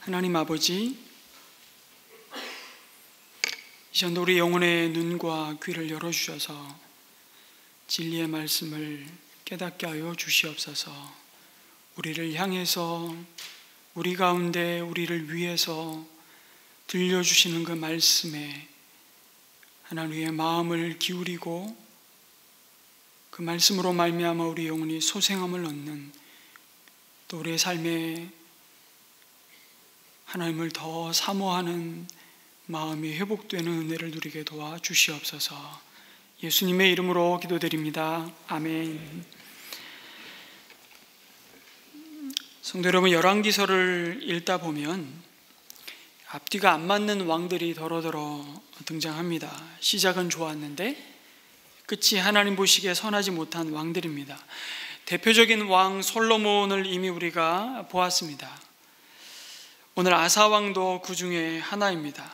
하나님 아버지, 이전도 우리 영혼의 눈과 귀를 열어주셔서 진리의 말씀을 깨닫게 하여 주시옵소서. 우리를 향해서, 우리 가운데 우리를 위해서 들려주시는 그 말씀에 하나님의 마음을 기울이고 그 말씀으로 말미암아 우리 영혼이 소생함을 얻는, 또 우리의 삶에 하나님을 더 사모하는 마음이 회복되는 은혜를 누리게 도와주시옵소서. 예수님의 이름으로 기도드립니다. 아멘. 성도 여러분, 열왕기서를 읽다 보면 앞뒤가 안 맞는 왕들이 더러더러 등장합니다. 시작은 좋았는데 끝이 하나님 보시기에 선하지 못한 왕들입니다. 대표적인 왕 솔로몬을 이미 우리가 보았습니다. 오늘 아사왕도 그 중에 하나입니다.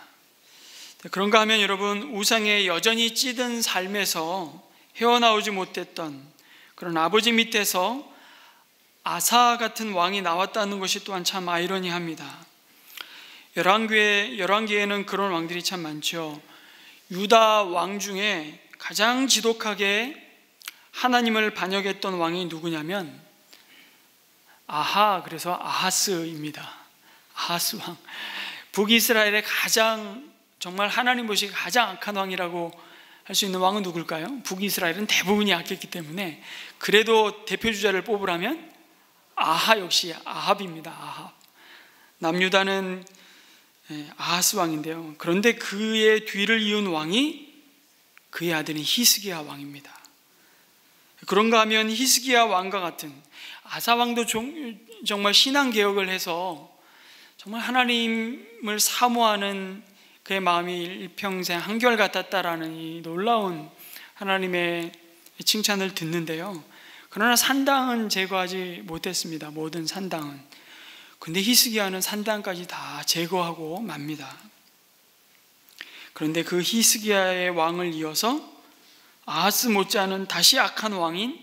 그런가 하면 여러분, 우상에 여전히 찌든 삶에서 헤어나오지 못했던 그런 아버지 밑에서 아사 같은 왕이 나왔다는 것이 또한 참 아이러니합니다. 열왕기에는 그런 왕들이 참 많죠. 유다 왕 중에 가장 지독하게 하나님을 반역했던 왕이 누구냐면 그래서 아하스입니다. 아하스 왕. 북이스라엘의 가장, 정말 하나님 보시기에 가장 악한 왕이라고 할 수 있는 왕은 누굴까요? 북이스라엘은 대부분이 악했기 때문에 그래도 대표주자를 뽑으라면 역시 아합입니다. 아합. 남유다는 아하스 왕인데요. 그런데 그의 뒤를 이은 왕이 그의 아들인 히스기야 왕입니다. 그런가 하면 히스기야 왕과 같은 아사 왕도 정말 신앙개혁을 해서 정말 하나님을 사모하는 그의 마음이 일평생 한결같았다라는 이 놀라운 하나님의 칭찬을 듣는데요. 그러나 산당은 제거하지 못했습니다. 모든 산당은. 근데 히스기야는 산당까지 다 제거하고 맙니다. 그런데 그 히스기야의 왕을 이어서 아하스 못지않은 다시 악한 왕인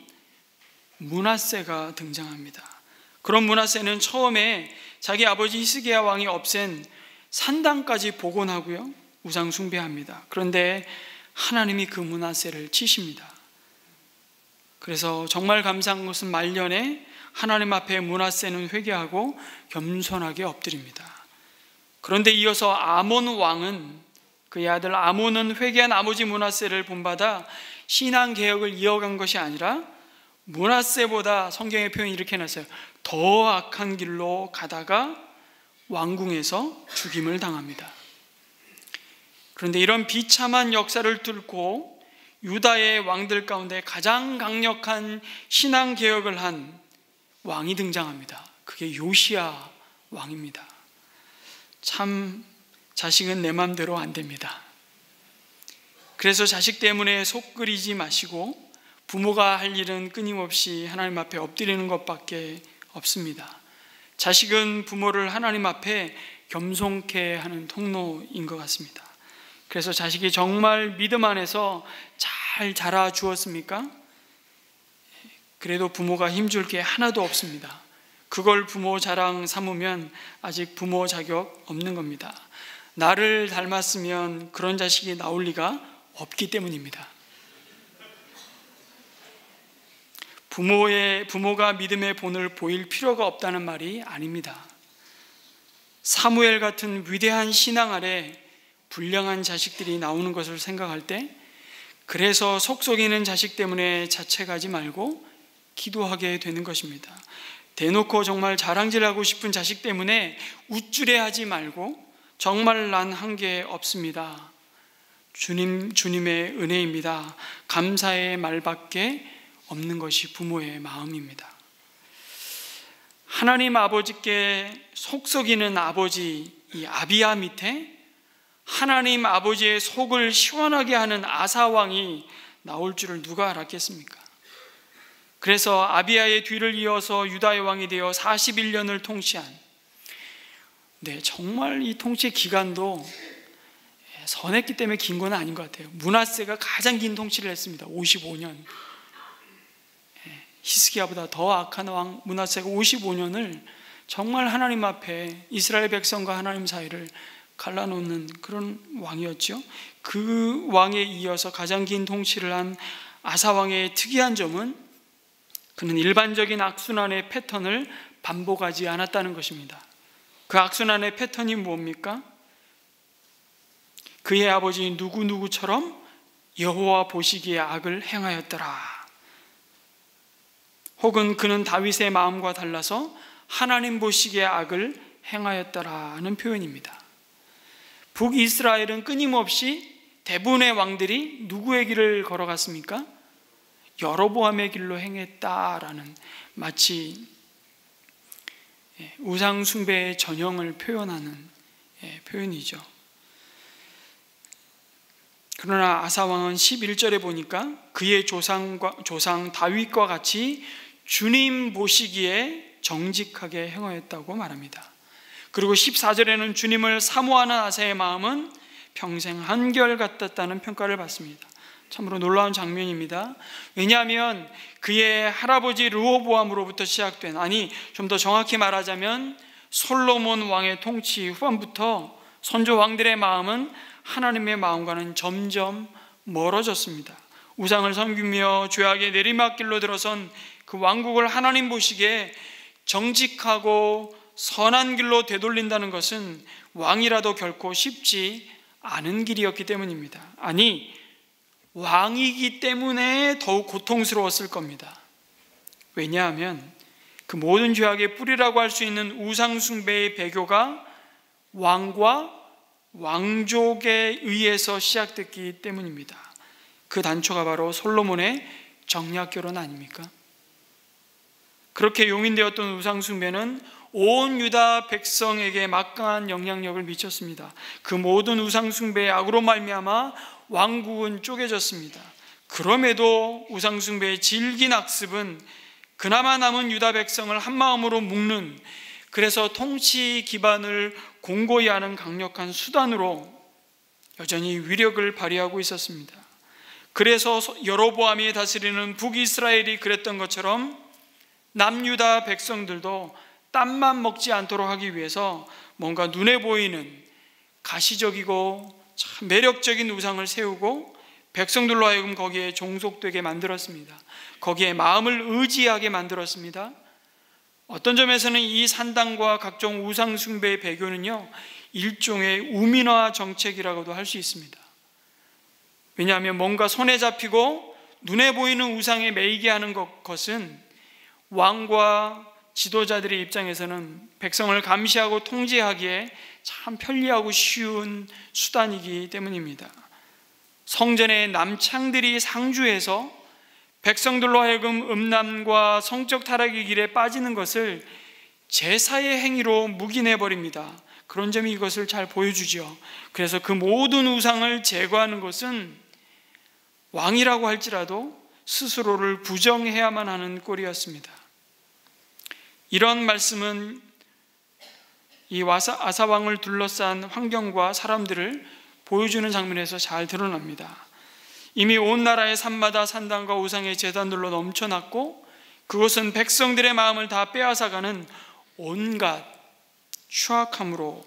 므낫세가 등장합니다. 그런 므낫세는 처음에 자기 아버지 히스기야 왕이 없앤 산당까지 복원하고요, 우상 숭배합니다. 그런데 하나님이 그 므낫세를 치십니다. 그래서 정말 감사한 것은 말년에 하나님 앞에 므낫세는 회개하고 겸손하게 엎드립니다. 그런데 이어서 아몬 왕은, 그의 아들 아몬은 회개한 아버지 므낫세를 본받아 신앙개혁을 이어간 것이 아니라 므낫세보다, 성경의 표현이 이렇게 해놨어요, 더 악한 길로 가다가 왕궁에서 죽임을 당합니다. 그런데 이런 비참한 역사를 뚫고 유다의 왕들 가운데 가장 강력한 신앙개혁을 한 왕이 등장합니다. 그게 요시야 왕입니다. 참 자식은 내 맘대로 안 됩니다. 그래서 자식 때문에 속 끓이지 마시고 부모가 할 일은 끊임없이 하나님 앞에 엎드리는 것밖에 없습니다. 자식은 부모를 하나님 앞에 겸손케 하는 통로인 것 같습니다. 그래서 자식이 정말 믿음 안에서 잘 자라 주었습니까? 그래도 부모가 힘줄 게 하나도 없습니다. 그걸 부모 자랑 삼으면 아직 부모 자격 없는 겁니다. 나를 닮았으면 그런 자식이 나올 리가 없기 때문입니다. 부모가 믿음의 본을 보일 필요가 없다는 말이 아닙니다. 사무엘 같은 위대한 신앙 아래 불량한 자식들이 나오는 것을 생각할 때, 그래서 속썩이는 자식 때문에 자책하지 말고 기도하게 되는 것입니다. 대놓고 정말 자랑질하고 싶은 자식 때문에 우쭐해하지 말고 정말 난 한 게 없습니다. 주님의 은혜입니다. 감사의 말밖에 없는 것이 부모의 마음입니다. 하나님 아버지께 속썩이는 아버지, 이 아비야 밑에 하나님 아버지의 속을 시원하게 하는 아사왕이 나올 줄을 누가 알았겠습니까? 그래서 아비야의 뒤를 이어서 유다의 왕이 되어 41년을 통치한, 정말 이 통치 기간도 선했기 때문에 긴 건 아닌 것 같아요. 므낫세가 가장 긴 통치를 했습니다. 55년. 히스기야보다 더 악한 왕 므낫세가 55년을 정말 하나님 앞에 이스라엘 백성과 하나님 사이를 갈라놓는 그런 왕이었죠. 그 왕에 이어서 가장 긴 통치를 한 아사 왕의 특이한 점은 그는 일반적인 악순환의 패턴을 반복하지 않았다는 것입니다. 그 악순환의 패턴이 뭡니까? 그의 아버지 누구누구처럼 여호와 보시기에 악을 행하였더라. 혹은 그는 다윗의 마음과 달라서 하나님 보시기에 악을 행하였더라는 표현입니다. 북이스라엘은 끊임없이 대부분의 왕들이 누구의 길을 걸어갔습니까? 여로보암의 길로 행했다라는, 마치 우상 숭배의 전형을 표현하는 표현이죠. 그러나 아사 왕은 11절에 보니까 그의 조상 다윗과 같이 주님 보시기에 정직하게 행하였다고 말합니다. 그리고 14절에는 주님을 사모하는 아사의 마음은 평생 한결같았다는 평가를 받습니다. 참으로 놀라운 장면입니다. 왜냐하면 그의 할아버지 르호보암으로부터 시작된, 아니 좀 더 정확히 말하자면 솔로몬 왕의 통치 후반부터 선조 왕들의 마음은 하나님의 마음과는 점점 멀어졌습니다. 우상을 섬기며 죄악의 내리막길로 들어선 그 왕국을 하나님 보시기에 정직하고 선한 길로 되돌린다는 것은 왕이라도 결코 쉽지 않은 길이었기 때문입니다. 아니, 왕이기 때문에 더욱 고통스러웠을 겁니다. 왜냐하면 그 모든 죄악의 뿌리라고 할 수 있는 우상 숭배의 배교가 왕과 왕족에 의해서 시작됐기 때문입니다. 그 단초가 바로 솔로몬의 정략 결혼 아닙니까? 그렇게 용인되었던 우상 숭배는 온 유다 백성에게 막강한 영향력을 미쳤습니다. 그 모든 우상 숭배의 악으로 말미암아 왕국은 쪼개졌습니다. 그럼에도 우상 숭배의 질긴 악습은 그나마 남은 유다 백성을 한마음으로 묶는, 그래서 통치 기반을 공고히 하는 강력한 수단으로 여전히 위력을 발휘하고 있었습니다. 그래서 여로보암이 다스리는 북이스라엘이 그랬던 것처럼 남유다 백성들도 땀만 먹지 않도록 하기 위해서 뭔가 눈에 보이는 가시적이고 참 매력적인 우상을 세우고 백성들로 하여금 거기에 종속되게 만들었습니다. 거기에 마음을 의지하게 만들었습니다. 어떤 점에서는 이 산당과 각종 우상 숭배의 배교는요, 일종의 우민화 정책이라고도 할 수 있습니다. 왜냐하면 뭔가 손에 잡히고 눈에 보이는 우상에 매이게 하는 것은 왕과 지도자들의 입장에서는 백성을 감시하고 통제하기에 참 편리하고 쉬운 수단이기 때문입니다. 성전의 남창들이 상주해서 백성들로 하여금 음란과 성적 타락의 길에 빠지는 것을 제사의 행위로 묵인해버립니다. 그런 점이 이것을 잘 보여주죠. 그래서 그 모든 우상을 제거하는 것은 왕이라고 할지라도 스스로를 부정해야만 하는 꼴이었습니다. 이런 말씀은 이 아사 왕을 둘러싼 환경과 사람들을 보여주는 장면에서 잘 드러납니다. 이미 온 나라의 산마다 산당과 우상의 제단들로 넘쳐났고 그곳은 백성들의 마음을 다 빼앗아가는 온갖 추악함으로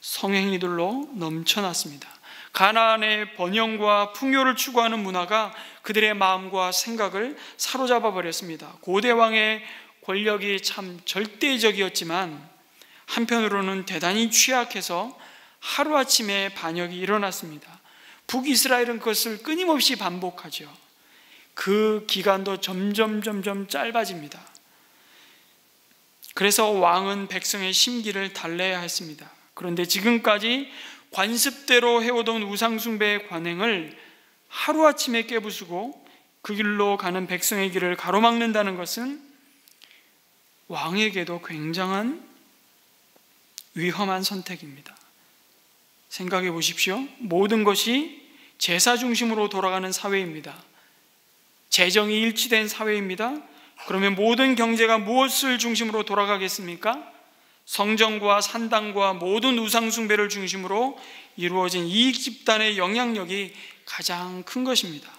성행위들로 넘쳐났습니다. 가나안의 번영과 풍요를 추구하는 문화가 그들의 마음과 생각을 사로잡아 버렸습니다. 고대 왕의 권력이 참 절대적이었지만 한편으로는 대단히 취약해서 하루아침에 반역이 일어났습니다. 북이스라엘은 그것을 끊임없이 반복하죠. 그 기간도 점점 짧아집니다. 그래서 왕은 백성의 심기를 달래야 했습니다. 그런데 지금까지 관습대로 해오던 우상숭배의 관행을 하루아침에 깨부수고 그 길로 가는 백성의 길을 가로막는다는 것은 왕에게도 굉장한 위험한 선택입니다. 생각해 보십시오. 모든 것이 제사 중심으로 돌아가는 사회입니다. 재정이 일치된 사회입니다. 그러면 모든 경제가 무엇을 중심으로 돌아가겠습니까? 성전과 산당과 모든 우상 숭배를 중심으로 이루어진 이익 집단의 영향력이 가장 큰 것입니다.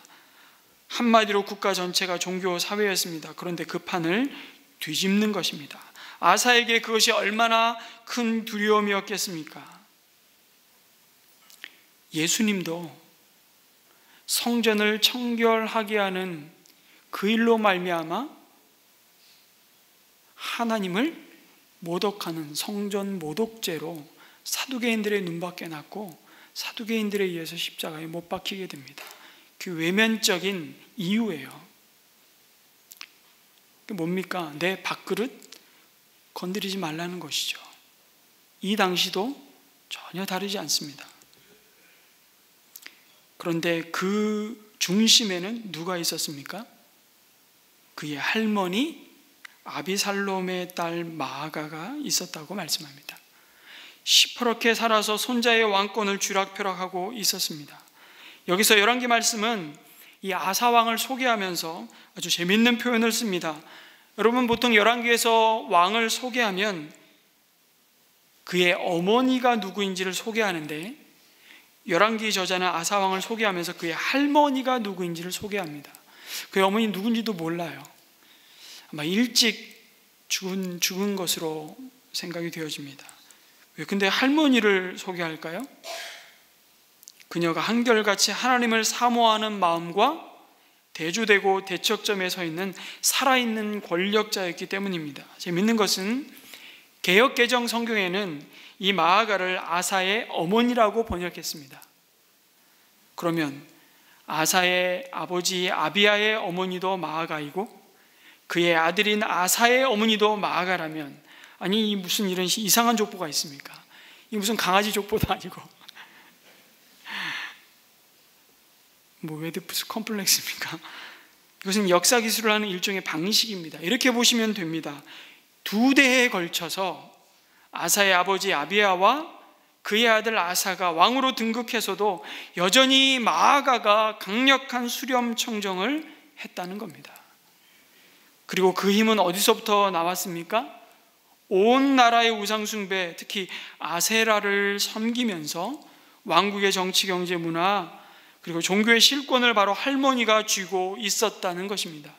한마디로 국가 전체가 종교 사회였습니다. 그런데 그 판을 뒤집는 것입니다. 아사에게 그것이 얼마나 큰 두려움이었겠습니까? 예수님도 성전을 청결하게 하는 그 일로 말미암아 하나님을 모독하는 성전 모독죄로 사두개인들의 눈밖에 났고 사두개인들에 의해서 십자가에 못 박히게 됩니다. 그 외면적인 이유예요. 그게 뭡니까? 내 밥그릇 건드리지 말라는 것이죠. 이 당시도 전혀 다르지 않습니다. 그런데 그 중심에는 누가 있었습니까? 그의 할머니 아비살롬의 딸 마아가가 있었다고 말씀합니다. 시퍼렇게 살아서 손자의 왕권을 쥐락펴락하고 있었습니다. 여기서 열왕기 말씀은 이 아사왕을 소개하면서 아주 재밌는 표현을 씁니다. 여러분, 보통 열왕기에서 왕을 소개하면 그의 어머니가 누구인지를 소개하는데 열왕기 저자는 아사왕을 소개하면서 그의 할머니가 누구인지를 소개합니다. 그의 어머니 누군지도 몰라요. 아마 일찍 죽은 것으로 생각이 되어집니다. 왜 근데 할머니를 소개할까요? 그녀가 한결같이 하나님을 사모하는 마음과 대조되고 대척점에 서 있는 살아있는 권력자였기 때문입니다. 재밌는 것은 개역개정 성경에는 이 마아가를 아사의 어머니라고 번역했습니다. 그러면 아사의 아버지 아비야의 어머니도 마아가이고 그의 아들인 아사의 어머니도 마아가라면, 아니 무슨 이런 이상한 족보가 있습니까? 이 무슨 강아지 족보도 아니고 뭐 웨드푸스 컴플렉스입니까? 이것은 역사 기술을 하는 일종의 방식입니다. 이렇게 보시면 됩니다. 2대에 걸쳐서 아사의 아버지 아비야와 그의 아들 아사가 왕으로 등극해서도 여전히 마아가가 강력한 수렴 청정을 했다는 겁니다. 그리고 그 힘은 어디서부터 나왔습니까? 온 나라의 우상 숭배, 특히 아세라를 섬기면서 왕국의 정치, 경제, 문화 그리고 종교의 실권을 바로 할머니가 쥐고 있었다는 것입니다.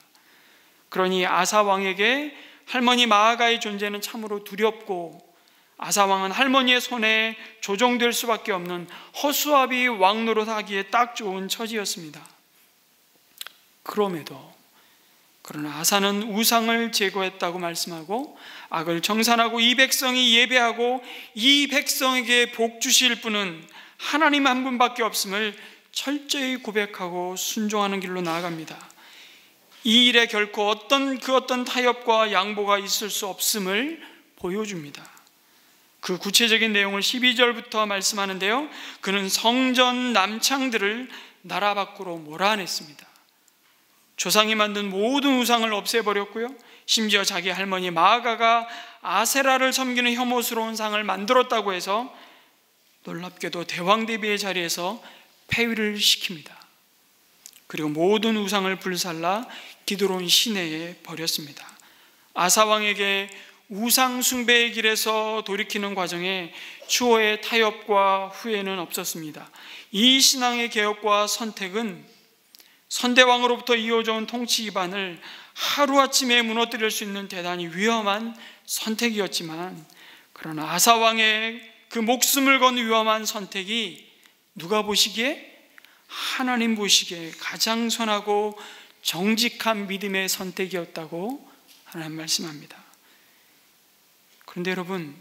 그러니 아사 왕에게 할머니 마아가의 존재는 참으로 두렵고 아사 왕은 할머니의 손에 조종될 수밖에 없는 허수아비 왕 노릇하기에 딱 좋은 처지였습니다. 그러나 아사는 우상을 제거했다고 말씀하고 악을 정산하고 이 백성이 예배하고 이 백성에게 복 주실 분은 하나님 한 분밖에 없음을 철저히 고백하고 순종하는 길로 나아갑니다. 이 일에 결코 어떤 타협과 양보가 있을 수 없음을 보여줍니다. 그 구체적인 내용을 12절부터 말씀하는데요, 그는 성전 남창들을 나라 밖으로 몰아냈습니다. 조상이 만든 모든 우상을 없애버렸고요, 심지어 자기 할머니 마아가가 아세라를 섬기는 혐오스러운 상을 만들었다고 해서 놀랍게도 대왕대비의 자리에서 폐위를 시킵니다. 그리고 모든 우상을 불살라 기드론 시내에 버렸습니다. 아사 왕에게 우상 숭배의 길에서 돌이키는 과정에 추호의 타협과 후회는 없었습니다. 이 신앙의 개혁과 선택은 선대왕으로부터 이어져 온 통치 기반을 하루아침에 무너뜨릴 수 있는 대단히 위험한 선택이었지만, 그러나 아사 왕의 그 목숨을 건 위험한 선택이 누가 보시기에? 하나님 보시기에 가장 선하고 정직한 믿음의 선택이었다고 하나님 말씀합니다. 그런데 여러분,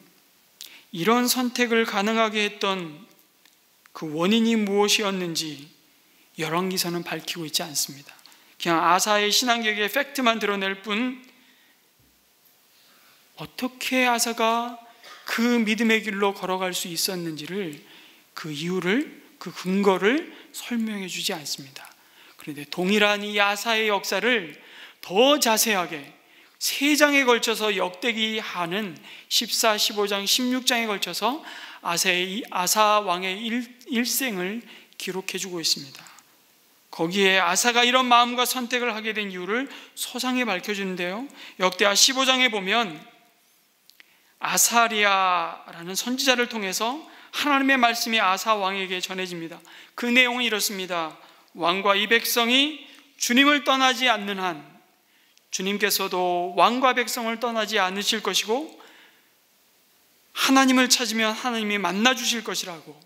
이런 선택을 가능하게 했던 그 원인이 무엇이었는지 열왕기서는 밝히고 있지 않습니다. 그냥 아사의 신앙개혁의 팩트만 드러낼 뿐, 어떻게 아사가 그 믿음의 길로 걸어갈 수 있었는지를, 그 이유를, 그 근거를 설명해 주지 않습니다. 그런데 동일한 이 아사의 역사를 더 자세하게 3장에 걸쳐서 역대기하는 14, 15장, 16장에 걸쳐서 아사 왕의 일생을 기록해 주고 있습니다. 거기에 아사가 이런 마음과 선택을 하게 된 이유를 소상히 밝혀주는데요, 역대하 15장에 보면 아사리아라는 선지자를 통해서 하나님의 말씀이 아사 왕에게 전해집니다. 그 내용은 이렇습니다. 왕과 이 백성이 주님을 떠나지 않는 한 주님께서도 왕과 백성을 떠나지 않으실 것이고 하나님을 찾으면 하나님이 만나 주실 것이라고,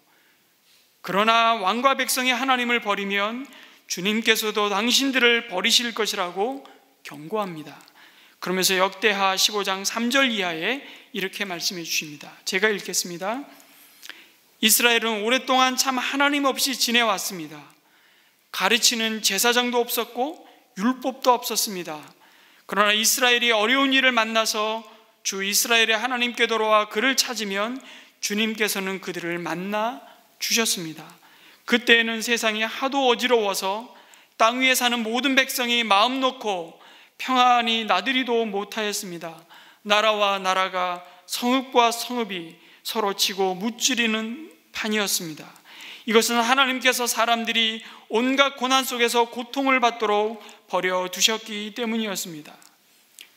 그러나 왕과 백성이 하나님을 버리면 주님께서도 당신들을 버리실 것이라고 경고합니다. 그러면서 역대하 15장 3절 이하에 이렇게 말씀해 주십니다. 제가 읽겠습니다. 이스라엘은 오랫동안 참 하나님 없이 지내왔습니다. 가르치는 제사장도 없었고 율법도 없었습니다. 그러나 이스라엘이 어려운 일을 만나서 주 이스라엘의 하나님께 돌아와 그를 찾으면 주님께서는 그들을 만나 주셨습니다. 그때에는 세상이 하도 어지러워서 땅 위에 사는 모든 백성이 마음 놓고 평안히 나들이도 못하였습니다. 나라와 나라가 성읍과 성읍이 서로 치고 무찌르는 판이었습니다. 이것은 하나님께서 사람들이 온갖 고난 속에서 고통을 받도록 버려두셨기 때문이었습니다.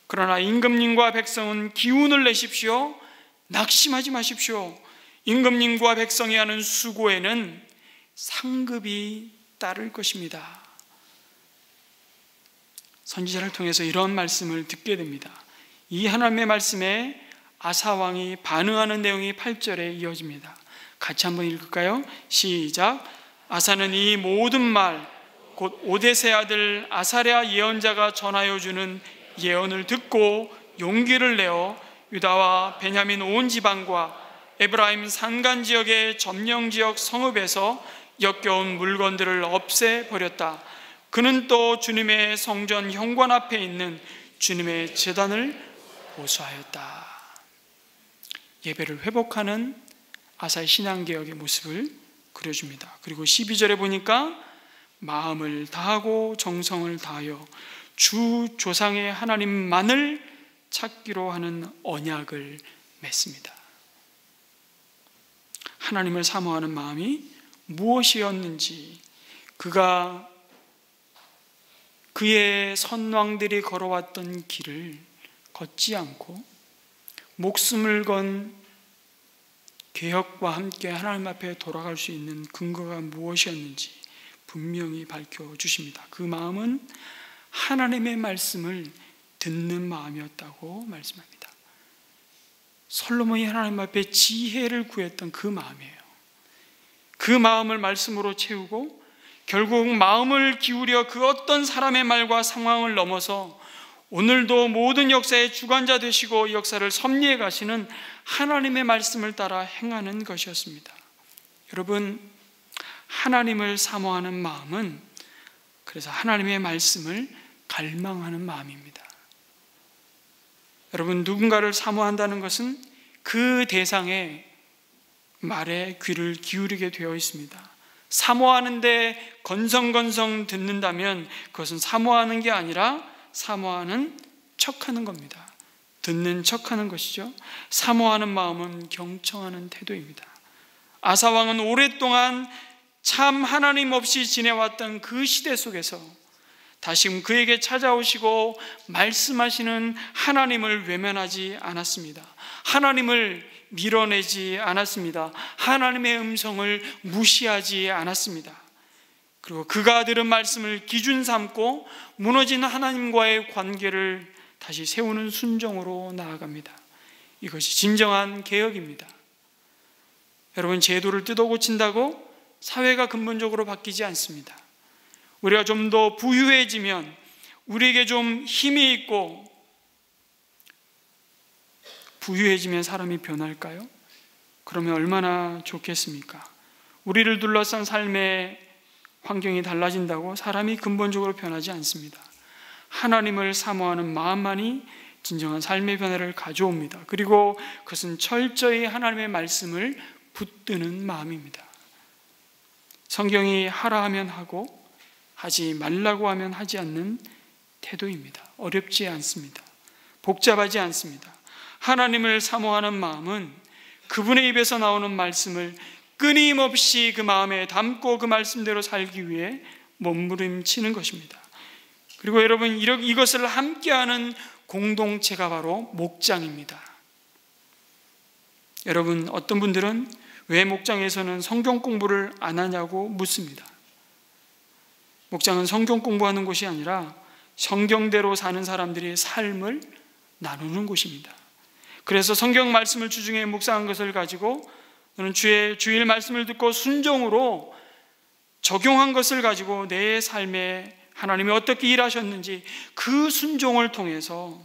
그러나 임금님과 백성은 기운을 내십시오. 낙심하지 마십시오. 임금님과 백성이 하는 수고에는 상급이 따를 것입니다. 선지자를 통해서 이런 말씀을 듣게 됩니다. 이 하나님의 말씀에 아사 왕이 반응하는 내용이 8절에 이어집니다. 같이 한번 읽을까요? 시작. 아사는 이 모든 말, 곧 오데세 아들 아사랴 예언자가 전하여 주는 예언을 듣고 용기를 내어 유다와 베냐민 온 지방과 에브라임 산간 지역의 점령 지역 성읍에서 역겨운 물건들을 없애버렸다. 그는 또 주님의 성전 현관 앞에 있는 주님의 제단을 보수하였다. 예배를 회복하는 아사의 신앙개혁의 모습을 그려줍니다. 그리고 12절에 보니까 마음을 다하고 정성을 다하여 주 조상의 하나님만을 찾기로 하는 언약을 맺습니다. 하나님을 사모하는 마음이 무엇이었는지, 그의 선왕들이 걸어왔던 길을 걷지 않고 목숨을 건 개혁과 함께 하나님 앞에 돌아갈 수 있는 근거가 무엇이었는지 분명히 밝혀주십니다. 그 마음은 하나님의 말씀을 듣는 마음이었다고 말씀합니다. 솔로몬이 하나님 앞에 지혜를 구했던 그 마음이에요. 그 마음을 말씀으로 채우고 결국 마음을 기울여 그 어떤 사람의 말과 상황을 넘어서 오늘도 모든 역사의 주관자 되시고 역사를 섭리해 가시는 하나님의 말씀을 따라 행하는 것이었습니다. 여러분, 하나님을 사모하는 마음은 그래서 하나님의 말씀을 갈망하는 마음입니다. 여러분, 누군가를 사모한다는 것은 그 대상의 말에 귀를 기울이게 되어 있습니다. 사모하는데 건성건성 듣는다면 그것은 사모하는 게 아니라 사모하는 척하는 겁니다. 듣는 척하는 것이죠. 사모하는 마음은 경청하는 태도입니다. 아사 왕은 오랫동안 참 하나님 없이 지내왔던 그 시대 속에서 다시금 그에게 찾아오시고 말씀하시는 하나님을 외면하지 않았습니다. 하나님을 밀어내지 않았습니다. 하나님의 음성을 무시하지 않았습니다. 그리고 그가 들은 말씀을 기준 삼고 무너진 하나님과의 관계를 다시 세우는 순종으로 나아갑니다. 이것이 진정한 개혁입니다. 여러분, 제도를 뜯어 고친다고 사회가 근본적으로 바뀌지 않습니다. 우리가 좀 더 부유해지면, 우리에게 좀 힘이 있고 부유해지면 사람이 변할까요? 그러면 얼마나 좋겠습니까? 우리를 둘러싼 삶의 환경이 달라진다고 사람이 근본적으로 변하지 않습니다. 하나님을 사모하는 마음만이 진정한 삶의 변화를 가져옵니다. 그리고 그것은 철저히 하나님의 말씀을 붙드는 마음입니다. 성경이 하라 하면 하고 하지 말라고 하면 하지 않는 태도입니다. 어렵지 않습니다. 복잡하지 않습니다. 하나님을 사모하는 마음은 그분의 입에서 나오는 말씀을 끊임없이 그 마음에 담고 그 말씀대로 살기 위해 몸부림치는 것입니다. 그리고 여러분, 이것을 함께하는 공동체가 바로 목장입니다. 여러분, 어떤 분들은 왜 목장에서는 성경 공부를 안 하냐고 묻습니다. 목장은 성경 공부하는 곳이 아니라 성경대로 사는 사람들의 삶을 나누는 곳입니다. 그래서 성경 말씀을 주중에 묵상한 것을 가지고 또는 주일 말씀을 듣고 순종으로 적용한 것을 가지고 내 삶에 하나님이 어떻게 일하셨는지 그 순종을 통해서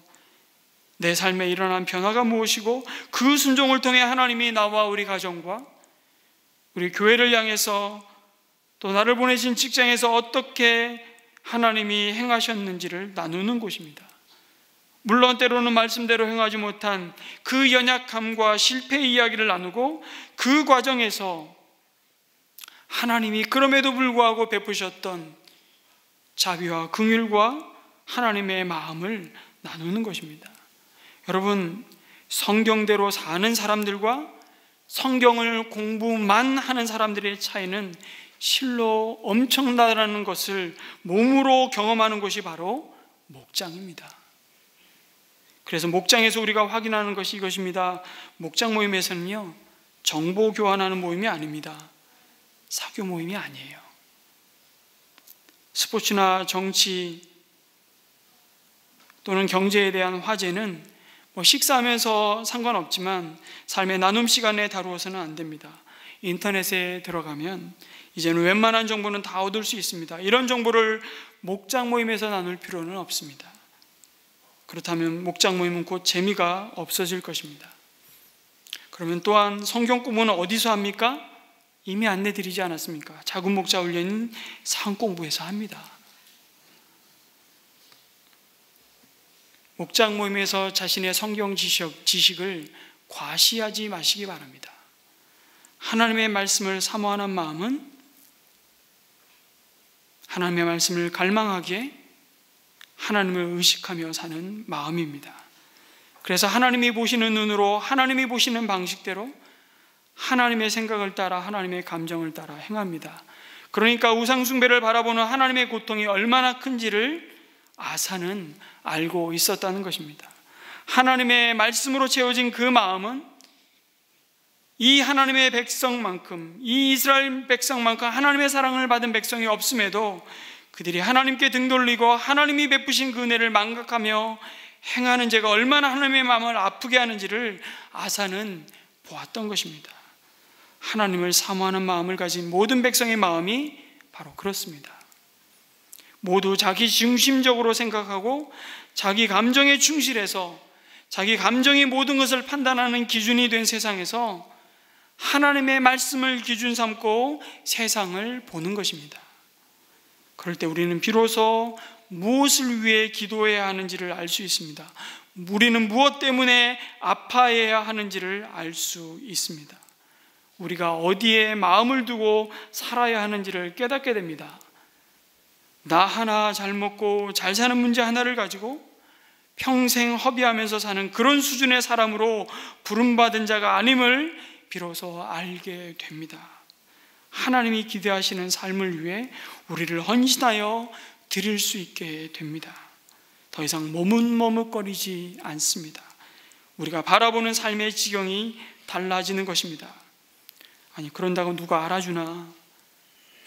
내 삶에 일어난 변화가 무엇이고 그 순종을 통해 하나님이 나와 우리 가정과 우리 교회를 향해서 또 나를 보내신 직장에서 어떻게 하나님이 행하셨는지를 나누는 곳입니다. 물론 때로는 말씀대로 행하지 못한 그 연약함과 실패의 이야기를 나누고 그 과정에서 하나님이 그럼에도 불구하고 베푸셨던 자비와 긍휼과 하나님의 마음을 나누는 것입니다. 여러분, 성경대로 사는 사람들과 성경을 공부만 하는 사람들의 차이는 실로 엄청나다는 것을 몸으로 경험하는 것이 바로 목장입니다. 그래서 목장에서 우리가 확인하는 것이 이것입니다. 목장 모임에서는요, 정보 교환하는 모임이 아닙니다. 사교 모임이 아니에요. 스포츠나 정치 또는 경제에 대한 화제는 식사하면서 상관없지만 삶의 나눔 시간에 다루어서는 안 됩니다. 인터넷에 들어가면 이제는 웬만한 정보는 다 얻을 수 있습니다. 이런 정보를 목장 모임에서 나눌 필요는 없습니다. 그렇다면 목장 모임은 곧 재미가 없어질 것입니다. 그러면 또한 성경 공부는 어디서 합니까? 이미 안내드리지 않았습니까? 작은 목자 훈련은 상공부에서 합니다. 목장 모임에서 자신의 성경 지식을 과시하지 마시기 바랍니다. 하나님의 말씀을 사모하는 마음은 하나님의 말씀을 갈망하기에 하나님을 의식하며 사는 마음입니다. 그래서 하나님이 보시는 눈으로 하나님이 보시는 방식대로 하나님의 생각을 따라 하나님의 감정을 따라 행합니다. 그러니까 우상숭배를 바라보는 하나님의 고통이 얼마나 큰지를 아사는 알고 있었다는 것입니다. 하나님의 말씀으로 채워진 그 마음은 이 하나님의 백성만큼, 이 이스라엘 백성만큼 하나님의 사랑을 받은 백성이 없음에도 그들이 하나님께 등 돌리고 하나님이 베푸신 그 은혜를 망각하며 행하는 죄가 얼마나 하나님의 마음을 아프게 하는지를 아사는 보았던 것입니다. 하나님을 사모하는 마음을 가진 모든 백성의 마음이 바로 그렇습니다. 모두 자기 중심적으로 생각하고 자기 감정에 충실해서 자기 감정이 모든 것을 판단하는 기준이 된 세상에서 하나님의 말씀을 기준 삼고 세상을 보는 것입니다. 그럴 때 우리는 비로소 무엇을 위해 기도해야 하는지를 알 수 있습니다. 우리는 무엇 때문에 아파해야 하는지를 알 수 있습니다. 우리가 어디에 마음을 두고 살아야 하는지를 깨닫게 됩니다. 나 하나 잘 먹고 잘 사는 문제 하나를 가지고 평생 허비하면서 사는 그런 수준의 사람으로 부름받은 자가 아님을 비로소 알게 됩니다. 하나님이 기대하시는 삶을 위해 우리를 헌신하여 드릴 수 있게 됩니다. 더 이상 머뭇머뭇거리지 않습니다. 우리가 바라보는 삶의 지경이 달라지는 것입니다. 아니, 그런다고 누가 알아주나?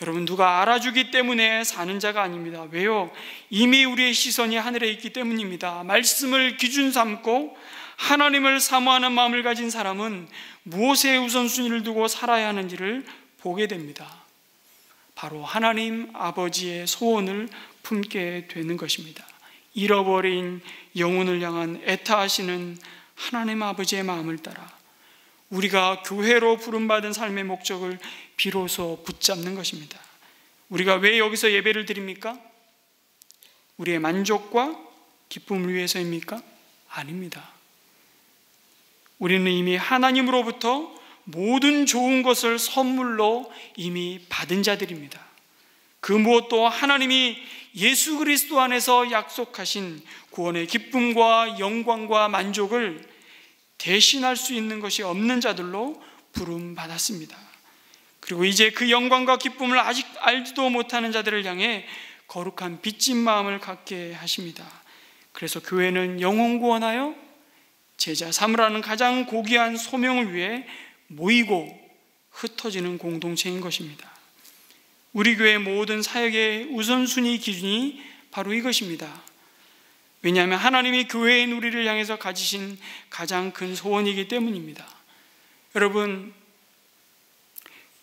여러분, 누가 알아주기 때문에 사는 자가 아닙니다. 왜요? 이미 우리의 시선이 하늘에 있기 때문입니다. 말씀을 기준 삼고 하나님을 사모하는 마음을 가진 사람은 무엇에 우선순위를 두고 살아야 하는지를 보게 됩니다. 바로 하나님 아버지의 소원을 품게 되는 것입니다. 잃어버린 영혼을 향한 애타하시는 하나님 아버지의 마음을 따라 우리가 교회로 부름받은 삶의 목적을 비로소 붙잡는 것입니다. 우리가 왜 여기서 예배를 드립니까? 우리의 만족과 기쁨을 위해서입니까? 아닙니다. 우리는 이미 하나님으로부터 모든 좋은 것을 선물로 이미 받은 자들입니다. 그 무엇도 하나님이 예수 그리스도 안에서 약속하신 구원의 기쁨과 영광과 만족을 대신할 수 있는 것이 없는 자들로 부름받았습니다. 그리고 이제 그 영광과 기쁨을 아직 알지도 못하는 자들을 향해 거룩한 빚진 마음을 갖게 하십니다. 그래서 교회는 영혼 구원하여 제자 삼으라는 가장 고귀한 소명을 위해 모이고 흩어지는 공동체인 것입니다. 우리 교회 모든 사역의 우선순위 기준이 바로 이것입니다. 왜냐하면 하나님이 교회인 우리를 향해서 가지신 가장 큰 소원이기 때문입니다. 여러분,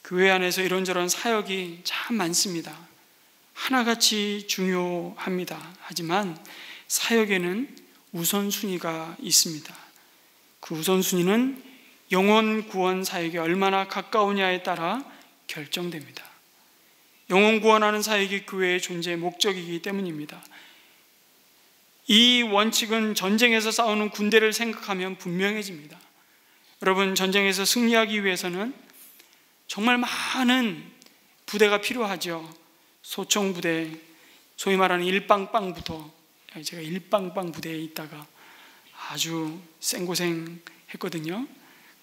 교회 안에서 이런저런 사역이 참 많습니다. 하나같이 중요합니다. 하지만 사역에는 우선순위가 있습니다. 그 우선순위는 영혼 구원 사역에 얼마나 가까우냐에 따라 결정됩니다. 영혼 구원하는 사역이 교회의 존재의 목적이기 때문입니다. 이 원칙은 전쟁에서 싸우는 군대를 생각하면 분명해집니다. 여러분, 전쟁에서 승리하기 위해서는 정말 많은 부대가 필요하죠. 소총부대, 소위 말하는 일빵빵부터, 제가 일빵빵 부대에 있다가 아주 생고생 했거든요.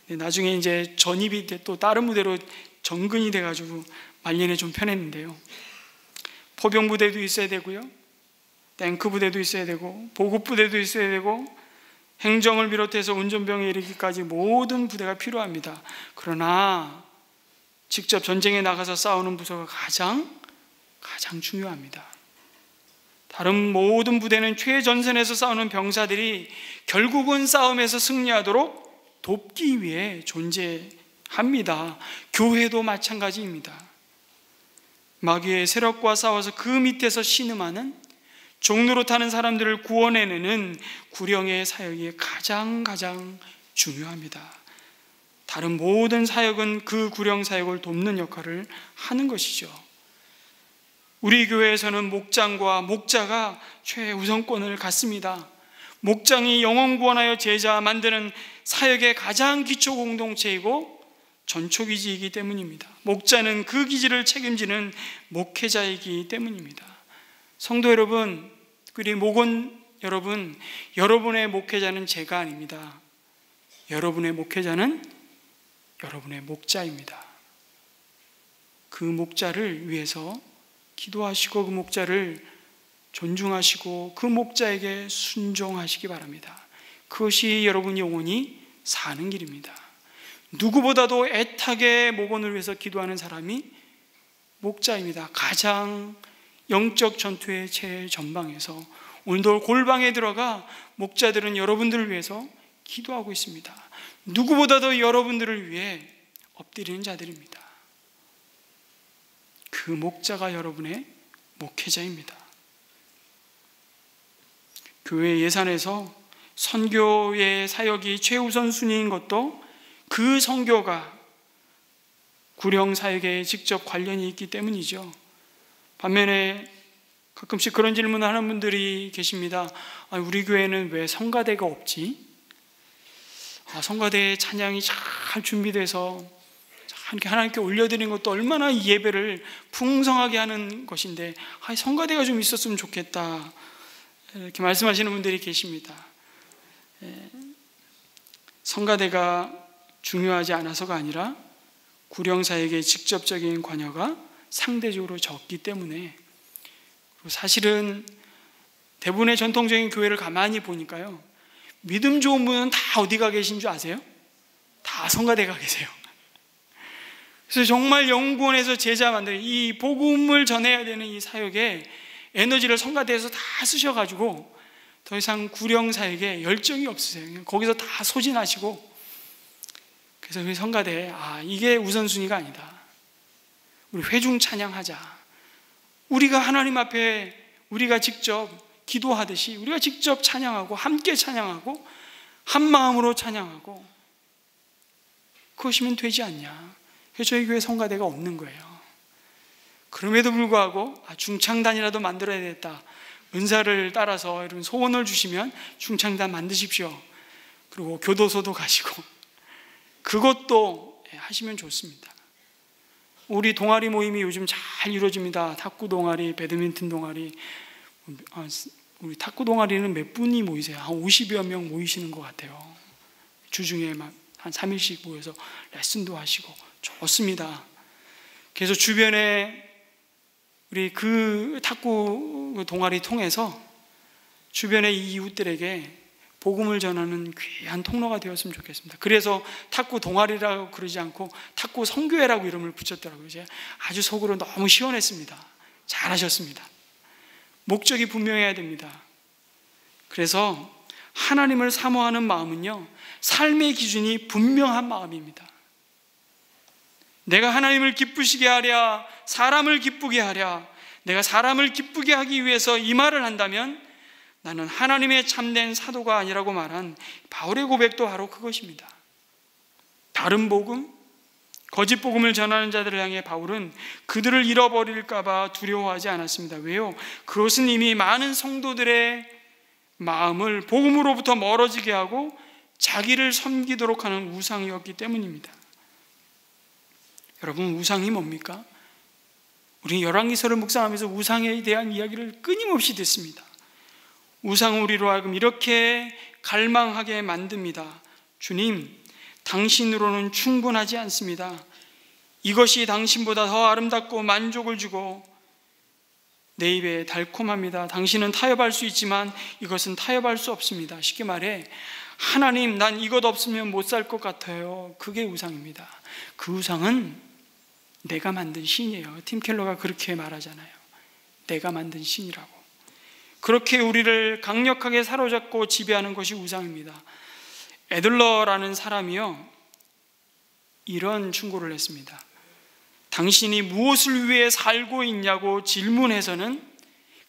나중에 이제 전입이 또 다른 부대로 정근이 돼가지고 말년에 좀 편했는데요. 포병 부대도 있어야 되고요, 탱크 부대도 있어야 되고, 보급 부대도 있어야 되고, 행정을 비롯해서 운전병에 이르기까지 모든 부대가 필요합니다. 그러나 직접 전쟁에 나가서 싸우는 부서가 가장 중요합니다. 다른 모든 부대는 최전선에서 싸우는 병사들이 결국은 싸움에서 승리하도록 돕기 위해 존재합니다. 교회도 마찬가지입니다. 마귀의 세력과 싸워서 그 밑에서 신음하는, 종로로 타는 사람들을 구원해내는 구령의 사역이 가장 중요합니다. 다른 모든 사역은 그 구령 사역을 돕는 역할을 하는 것이죠. 우리 교회에서는 목장과 목자가 최우선권을 갖습니다. 목장이 영혼 구원하여 제자 만드는 사역의 가장 기초 공동체이고 전초기지이기 때문입니다. 목자는 그 기지를 책임지는 목회자이기 때문입니다. 성도 여러분, 그리고 목원 여러분, 여러분의 목회자는 제가 아닙니다. 여러분의 목회자는 여러분의 목자입니다. 그 목자를 위해서 기도하시고, 그 목자를 존중하시고, 그 목자에게 순종하시기 바랍니다. 그것이 여러분 영혼이 사는 길입니다. 누구보다도 애타게 목원을 위해서 기도하는 사람이 목자입니다. 가장 영적 전투의 최전방에서 오늘도 골방에 들어가 목자들은 여러분들을 위해서 기도하고 있습니다. 누구보다도 여러분들을 위해 엎드리는 자들입니다. 그 목자가 여러분의 목회자입니다. 교회 예산에서 선교의 사역이 최우선 순위인 것도 그 선교가 구령 사역에 직접 관련이 있기 때문이죠. 반면에 가끔씩 그런 질문을 하는 분들이 계십니다. 우리 교회는 왜 성가대가 없지? 성가대에 찬양이 잘 준비돼서 이렇게 하나님께 올려드리는 것도 얼마나 이 예배를 풍성하게 하는 것인데 성가대가 좀 있었으면 좋겠다, 이렇게 말씀하시는 분들이 계십니다. 성가대가 중요하지 않아서가 아니라 구령사역의 직접적인 관여가 상대적으로 적기 때문에, 사실은 대부분의 전통적인 교회를 가만히 보니까요, 믿음 좋은 분은 다 어디 가 계신 줄 아세요? 다 성가대 가 계세요. 그래서 정말 영구원에서 제자 만드는 이 복음을 전해야 되는 이 사역에 에너지를 성가대에서 다 쓰셔가지고 더 이상 구령 사역에 열정이 없으세요. 거기서 다 소진하시고, 그래서 우리 성가대 이게 우선순위가 아니다. 우리 회중 찬양하자. 우리가 하나님 앞에 우리가 직접 기도하듯이 우리가 직접 찬양하고 함께 찬양하고 한 마음으로 찬양하고, 그것이면 되지 않냐. 그래서 저희 교회 성가대가 없는 거예요. 그럼에도 불구하고 중창단이라도 만들어야 되겠다. 은사를 따라서 이런 소원을 주시면 중창단 만드십시오. 그리고 교도소도 가시고, 그것도 하시면 좋습니다. 우리 동아리 모임이 요즘 잘 이루어집니다. 탁구 동아리, 배드민턴 동아리. 우리 탁구 동아리는 몇 분이 모이세요? 한 50여 명 모이시는 것 같아요. 주중에 한 3일씩 모여서 레슨도 하시고 좋습니다. 그래서 주변에 우리 그 탁구 동아리 통해서 주변의 이웃들에게 복음을 전하는 귀한 통로가 되었으면 좋겠습니다. 그래서 탁구 동아리라고 그러지 않고 탁구 선교회라고 이름을 붙였더라고요. 제가 아주 속으로 너무 시원했습니다. 잘하셨습니다. 목적이 분명해야 됩니다. 그래서 하나님을 사모하는 마음은요, 삶의 기준이 분명한 마음입니다. 내가 하나님을 기쁘시게 하랴, 사람을 기쁘게 하랴, 내가 사람을 기쁘게 하기 위해서 이 말을 한다면 나는 하나님의 참된 사도가 아니라고 말한 바울의 고백도 바로 그것입니다. 다른 복음, 거짓 복음을 전하는 자들을 향해 바울은 그들을 잃어버릴까 봐 두려워하지 않았습니다. 왜요? 그것은 이미 많은 성도들의 마음을 복음으로부터 멀어지게 하고 자기를 섬기도록 하는 우상이었기 때문입니다. 여러분, 우상이 뭡니까? 우리 열왕기서를 묵상하면서 우상에 대한 이야기를 끊임없이 듣습니다. 우상은 우리로 하여금 이렇게 갈망하게 만듭니다. 주님, 당신으로는 충분하지 않습니다. 이것이 당신보다 더 아름답고 만족을 주고 내 입에 달콤합니다. 당신은 타협할 수 있지만 이것은 타협할 수 없습니다. 쉽게 말해, 하나님, 난 이것 없으면 못 살 것 같아요. 그게 우상입니다. 그 우상은 내가 만든 신이에요. 팀 켈러가 그렇게 말하잖아요. 내가 만든 신이라고. 그렇게 우리를 강력하게 사로잡고 지배하는 것이 우상입니다. 애들러라는 사람이요, 이런 충고를 했습니다. 당신이 무엇을 위해 살고 있냐고 질문해서는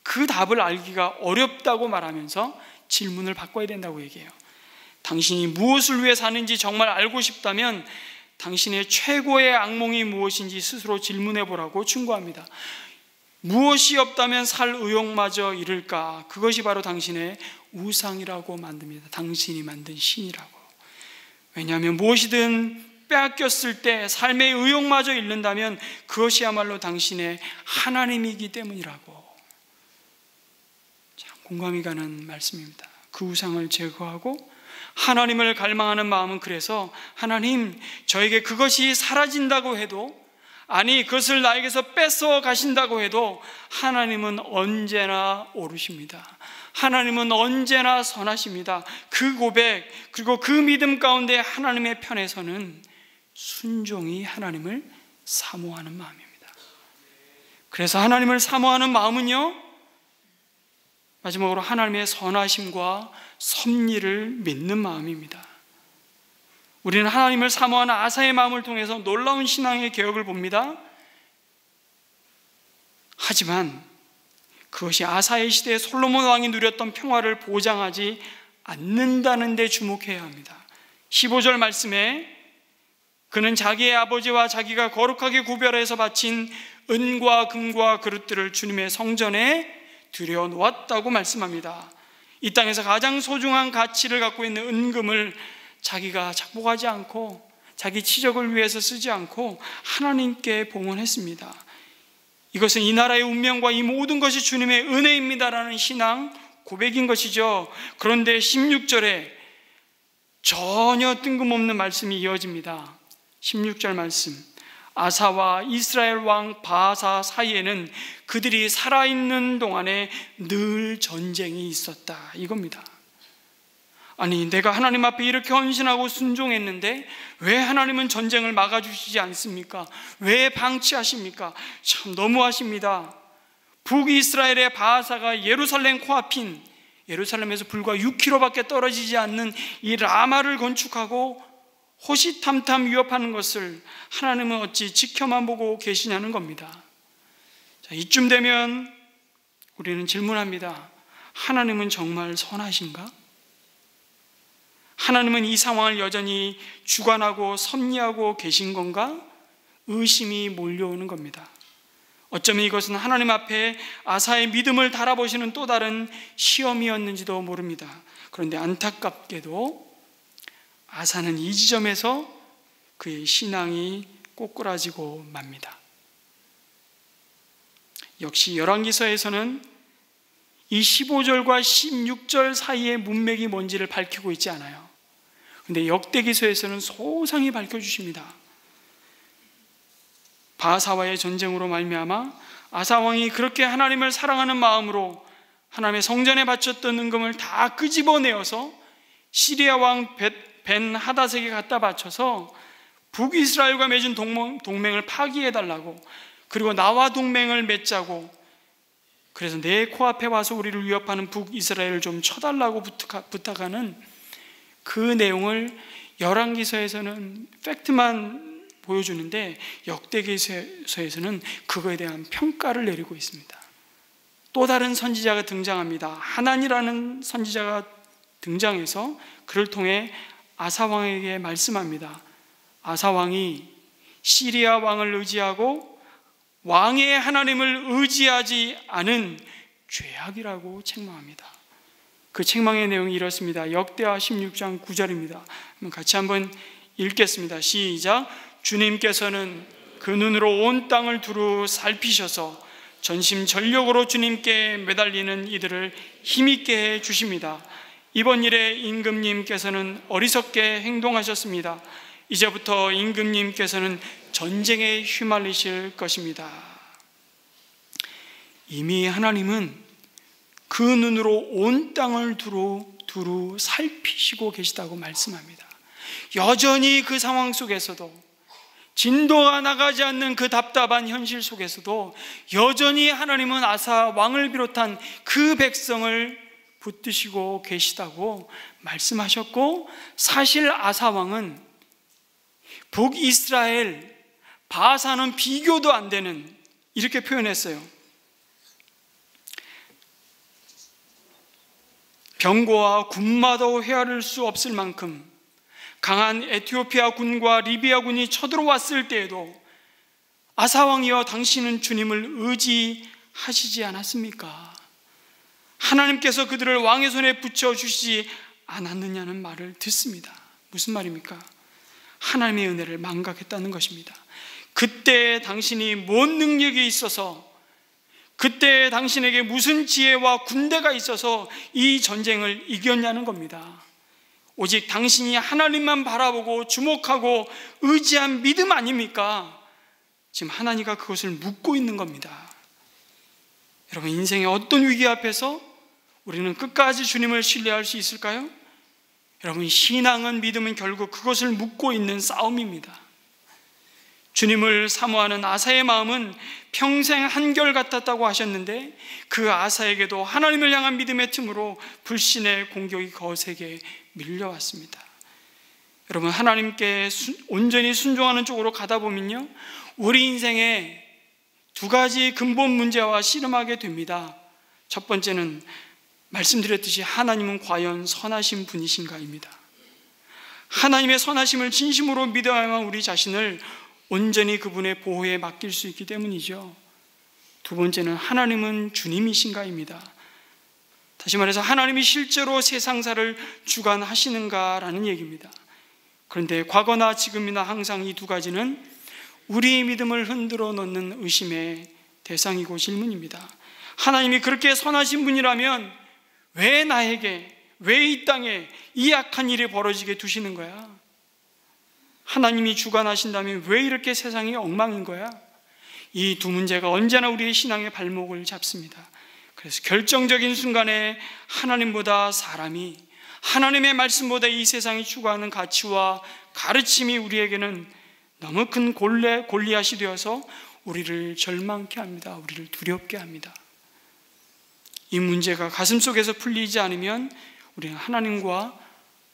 그 답을 알기가 어렵다고 말하면서 질문을 바꿔야 된다고 얘기해요. 당신이 무엇을 위해 사는지 정말 알고 싶다면 당신의 최고의 악몽이 무엇인지 스스로 질문해 보라고 충고합니다. 무엇이 없다면 살 의욕마저 잃을까? 그것이 바로 당신의 우상이라고 만듭니다. 당신이 만든 신이라고. 왜냐하면 무엇이든 빼앗겼을 때 삶의 의욕마저 잃는다면 그것이야말로 당신의 하나님이기 때문이라고. 참 공감이 가는 말씀입니다. 그 우상을 제거하고 하나님을 갈망하는 마음은, 그래서 하나님, 저에게 그것이 사라진다고 해도, 아니 그것을 나에게서 뺏어 가신다고 해도 하나님은 언제나 옳으십니다. 하나님은 언제나 선하십니다. 그 고백, 그리고 그 믿음 가운데 하나님의 편에서는 순종이 하나님을 사모하는 마음입니다. 그래서 하나님을 사모하는 마음은요, 마지막으로 하나님의 선하심과 섭리를 믿는 마음입니다. 우리는 하나님을 사모하는 아사의 마음을 통해서 놀라운 신앙의 개혁을 봅니다. 하지만 그것이 아사의 시대에 솔로몬 왕이 누렸던 평화를 보장하지 않는다는 데 주목해야 합니다. 15절 말씀에 그는 자기의 아버지와 자기가 거룩하게 구별해서 바친 은과 금과 그릇들을 주님의 성전에 들여놓았다고 말씀합니다. 이 땅에서 가장 소중한 가치를 갖고 있는 은금을 자기가 착복하지 않고 자기 치적을 위해서 쓰지 않고 하나님께 봉헌했습니다. 이것은 이 나라의 운명과 이 모든 것이 주님의 은혜입니다라는 신앙 고백인 것이죠. 그런데 16절에 전혀 뜬금없는 말씀이 이어집니다. 16절 말씀, 아사와 이스라엘 왕 바아사 사이에는 그들이 살아있는 동안에 늘 전쟁이 있었다, 이겁니다. 아니, 내가 하나님 앞에 이렇게 헌신하고 순종했는데 왜 하나님은 전쟁을 막아주시지 않습니까? 왜 방치하십니까? 참 너무하십니다. 북이스라엘의 바아사가 예루살렘 코앞인, 예루살렘에서 불과 6km밖에 떨어지지 않는 이 라마를 건축하고 호시탐탐 위협하는 것을 하나님은 어찌 지켜만 보고 계시냐는 겁니다. 자, 이쯤 되면 우리는 질문합니다. 하나님은 정말 선하신가? 하나님은 이 상황을 여전히 주관하고 섭리하고 계신 건가? 의심이 몰려오는 겁니다. 어쩌면 이것은 하나님 앞에 아사의 믿음을 달아보시는 또 다른 시험이었는지도 모릅니다. 그런데 안타깝게도 아사는 이 지점에서 그의 신앙이 꼬꾸라지고 맙니다. 역시 열왕기서에서는 이 15절과 16절 사이의 문맥이 뭔지를 밝히고 있지 않아요. 그런데 역대기서에서는 소상히 밝혀주십니다. 바아사와의 전쟁으로 말미암아 아사왕이 그렇게 하나님을 사랑하는 마음으로 하나님의 성전에 바쳤던 은금을 다 끄집어내어서 시리아 왕 벤 하닷에게 갖다 바쳐서 북이스라엘과 맺은 동맹을 파기해달라고, 그리고 나와 동맹을 맺자고 그래서 내 코앞에 와서 우리를 위협하는 북이스라엘을 좀 쳐달라고 부탁하는 그 내용을 열왕기서에서는 팩트만 보여주는데 역대기서에서는 그거에 대한 평가를 내리고 있습니다. 또 다른 선지자가 등장합니다. 하난이라는 선지자가 등장해서 그를 통해 아사 왕에게 말씀합니다. 아사 왕이 시리아 왕을 의지하고 왕의 하나님을 의지하지 않은 죄악이라고 책망합니다. 그 책망의 내용이 이렇습니다. 역대하 16장 9절입니다. 같이 한번 읽겠습니다. 시작. 주님께서는 그 눈으로 온 땅을 두루 살피셔서 전심전력으로 주님께 매달리는 이들을 힘있게 해 주십니다. 이번 일에 임금님께서는 어리석게 행동하셨습니다. 이제부터 임금님께서는 전쟁에 휘말리실 것입니다. 이미 하나님은 그 눈으로 온 땅을 두루 살피시고 계시다고 말씀합니다. 여전히 그 상황 속에서도, 진도가 나가지 않는 그 답답한 현실 속에서도 여전히 하나님은 아사 왕을 비롯한 그 백성을 붙드시고 계시다고 말씀하셨고, 사실 아사 왕은 북이스라엘 바사는 비교도 안 되는, 이렇게 표현했어요. 병거와 군마도 헤아릴 수 없을 만큼 강한 에티오피아 군과 리비아 군이 쳐들어왔을 때에도 아사 왕이여 당신은 주님을 의지하시지 않았습니까? 하나님께서 그들을 왕의 손에 붙여주시지 않았느냐는 말을 듣습니다. 무슨 말입니까? 하나님의 은혜를 망각했다는 것입니다. 그때 당신이 뭔 능력이 있어서, 그때 당신에게 무슨 지혜와 군대가 있어서 이 전쟁을 이겼냐는 겁니다. 오직 당신이 하나님만 바라보고 주목하고 의지한 믿음 아닙니까? 지금 하나님과 그것을 묻고 있는 겁니다. 여러분, 인생의 어떤 위기 앞에서 우리는 끝까지 주님을 신뢰할 수 있을까요? 여러분, 신앙은, 믿음은 결국 그것을 묻고 있는 싸움입니다. 주님을 사모하는 아사의 마음은 평생 한결같았다고 하셨는데, 그 아사에게도 하나님을 향한 믿음의 틈으로 불신의 공격이 거세게 밀려왔습니다. 여러분, 하나님께 온전히 순종하는 쪽으로 가다 보면요, 우리 인생에 두 가지 근본 문제와 씨름하게 됩니다. 첫 번째는 말씀드렸듯이 하나님은 과연 선하신 분이신가입니다. 하나님의 선하심을 진심으로 믿어야만 우리 자신을 온전히 그분의 보호에 맡길 수 있기 때문이죠. 두 번째는 하나님은 주님이신가입니다. 다시 말해서 하나님이 실제로 세상사를 주관하시는가라는 얘기입니다. 그런데 과거나 지금이나 항상 이 두 가지는 우리의 믿음을 흔들어 놓는 의심의 대상이고 질문입니다. 하나님이 그렇게 선하신 분이라면 왜 나에게, 왜 이 땅에 이 악한 일이 벌어지게 두시는 거야? 하나님이 주관하신다면 왜 이렇게 세상이 엉망인 거야? 이 두 문제가 언제나 우리의 신앙의 발목을 잡습니다. 그래서 결정적인 순간에 하나님보다 사람이, 하나님의 말씀보다 이 세상이 추구하는 가치와 가르침이 우리에게는 너무 큰 골리앗이 되어서 우리를 절망케 합니다. 우리를 두렵게 합니다. 이 문제가 가슴속에서 풀리지 않으면 우리는 하나님과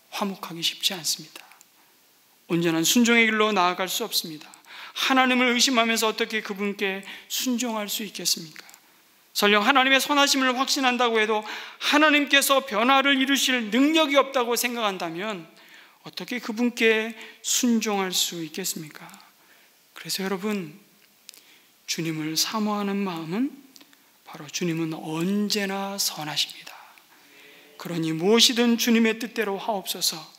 화목하기 쉽지 않습니다. 온전한 순종의 길로 나아갈 수 없습니다. 하나님을 의심하면서 어떻게 그분께 순종할 수 있겠습니까? 설령 하나님의 선하심을 확신한다고 해도 하나님께서 변화를 이루실 능력이 없다고 생각한다면 어떻게 그분께 순종할 수 있겠습니까? 그래서 여러분, 주님을 사모하는 마음은 바로 주님은 언제나 선하십니다. 그러니 무엇이든 주님의 뜻대로 하옵소서.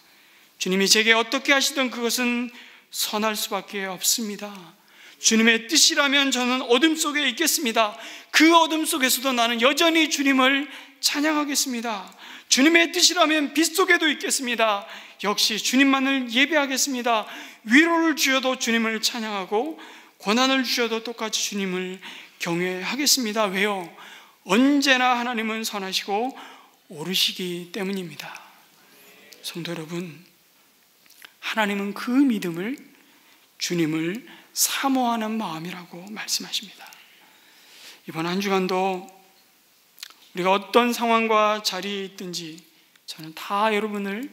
주님이 제게 어떻게 하시든 그것은 선할 수밖에 없습니다. 주님의 뜻이라면 저는 어둠 속에 있겠습니다. 그 어둠 속에서도 나는 여전히 주님을 찬양하겠습니다. 주님의 뜻이라면 빛 속에도 있겠습니다. 역시 주님만을 예배하겠습니다. 위로를 주셔도 주님을 찬양하고 고난을 주셔도 똑같이 주님을 경외하겠습니다. 왜요? 언제나 하나님은 선하시고 오르시기 때문입니다. 성도 여러분, 하나님은 그 믿음을, 주님을 사모하는 마음이라고 말씀하십니다. 이번 한 주간도 우리가 어떤 상황과 자리에 있든지 저는 다 여러분을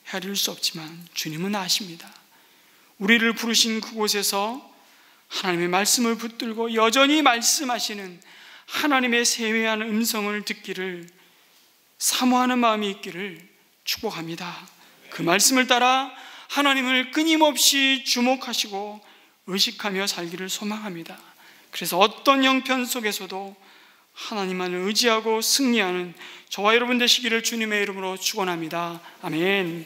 헤아릴 수 없지만 주님은 아십니다. 우리를 부르신 그곳에서 하나님의 말씀을 붙들고 여전히 말씀하시는 하나님의 세미한 음성을 듣기를 사모하는 마음이 있기를 축복합니다. 그 말씀을 따라 하나님을 끊임없이 주목하시고 의식하며 살기를 소망합니다. 그래서 어떤 형편 속에서도 하나님만을 의지하고 승리하는 저와 여러분 되시기를 주님의 이름으로 축원합니다. 아멘.